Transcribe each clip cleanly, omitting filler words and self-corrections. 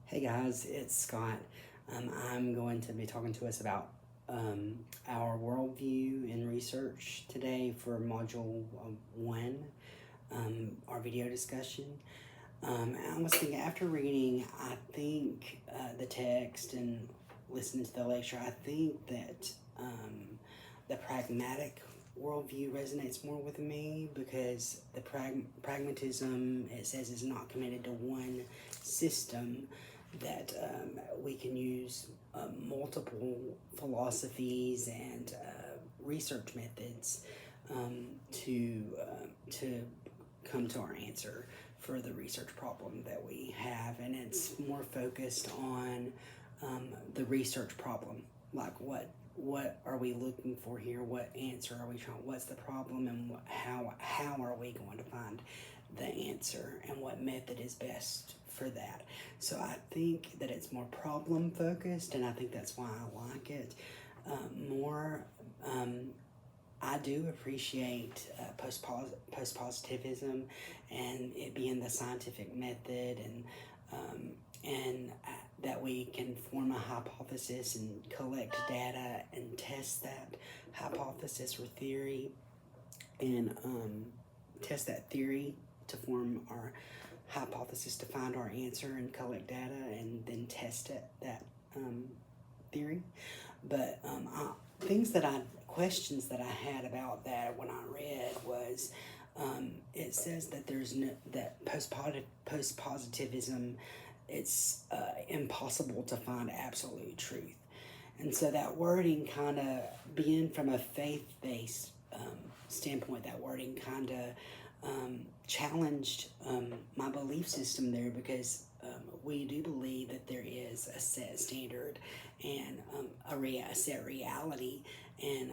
Hey guys, it's Scott. I'm going to be talking to us about our worldview in research today for Module 1, our video discussion. I was thinking, after reading, I think the text and listening to the lecture, I think that the pragmatic worldview resonates more with me because the pragmatism, it says, is not committed to one system, that we can use multiple philosophies and research methods to come to our answer for the research problem that we have, and it's more focused on the research problem, like what are we looking for here, what answer are we trying, what's the problem, and how are we going to find the answer, and what method is best for that. So I think that it's more problem focused, and I think that's why I like it more. I do appreciate post-positivism and it being the scientific method, and that we can form a hypothesis and collect data and test that hypothesis or theory, and test that theory to form our hypothesis to find our answer and collect data and then test that theory. But questions that I had about that when I read was, it says that post-positivism, it's impossible to find absolute truth. And so that wording kind of, being from a faith-based standpoint, that wording kind of challenged my belief system there, because we do believe that there is a set standard and a set reality, and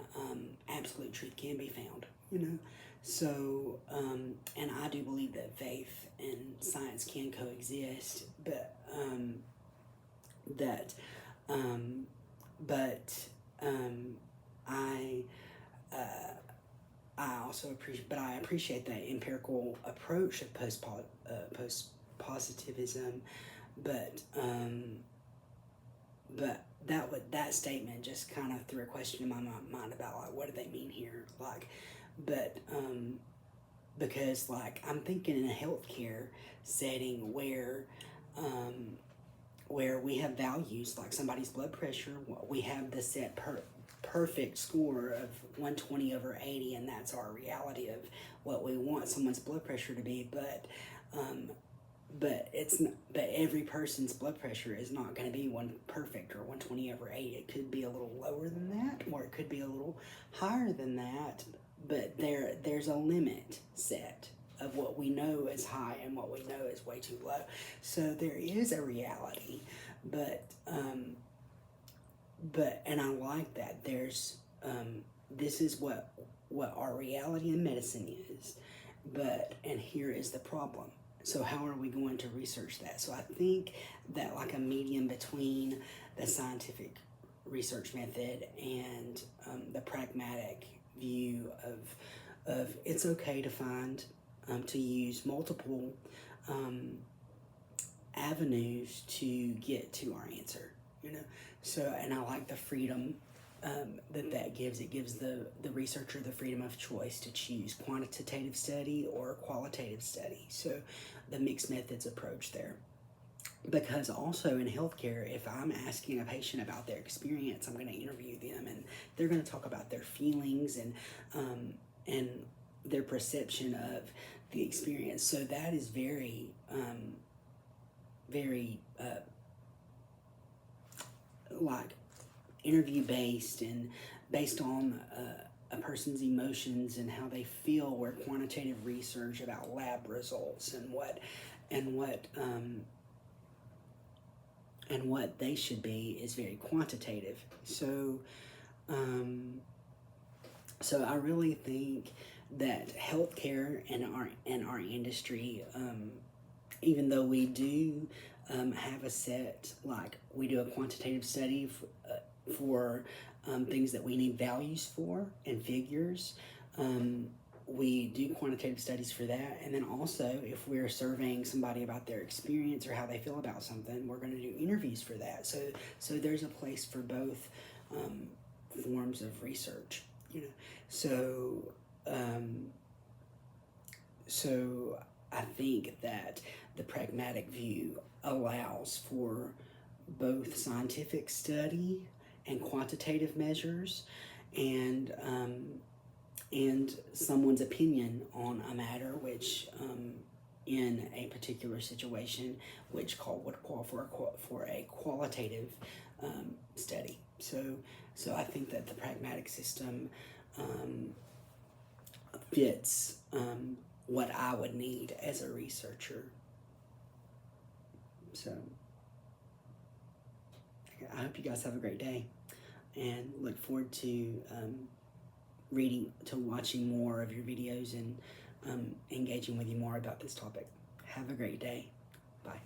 absolute truth can be found, So, and I do believe that faith and science can coexist, but I also appreciate that empirical approach of post positivism, but that statement just kind of threw a question in my mind about, like, what do they mean here, because, like, I'm thinking in a healthcare setting where we have values, like somebody's blood pressure, we have the set perfect score of 120/80, and that's our reality of what we want someone's blood pressure to be. But every person's blood pressure is not going to be perfect or 120/80. It could be a little lower than that, or it could be a little higher than that. But there's a limit set of what we know is high and what we know is way too low. So there is a reality, and I like that there's this is what our reality in medicine is, and here is the problem. So how are we going to research that? So I think that, like, a medium between the scientific research method and the pragmatic view of it's okay to find to use multiple avenues to get to our answer, So, and I like the freedom that gives. It gives the researcher the freedom of choice to choose quantitative study or qualitative study. So the mixed methods approach there. Because also in healthcare, if I'm asking a patient about their experience, I'm going to interview them, and they're going to talk about their feelings and their perception of the experience. So that is very like interview based, and based on a person's emotions and how they feel, where quantitative research about lab results and what they should be is very quantitative. So I really think that healthcare and our industry, even though we do have a set, like, we do a quantitative study for things that we need values for and figures, we do quantitative studies for that. And then also, if we're surveying somebody about their experience or how they feel about something, we're going to do interviews for that. So there's a place for both forms of research, you know. So I think that the pragmatic view allows for both scientific study and quantitative measures, and someone's opinion on a matter, which in a particular situation, which would call for a qualitative study. So I think that the pragmatic system fits what I would need as a researcher. So I hope you guys have a great day, and look forward to watching more of your videos and engaging with you more about this topic. Have a great day. Bye.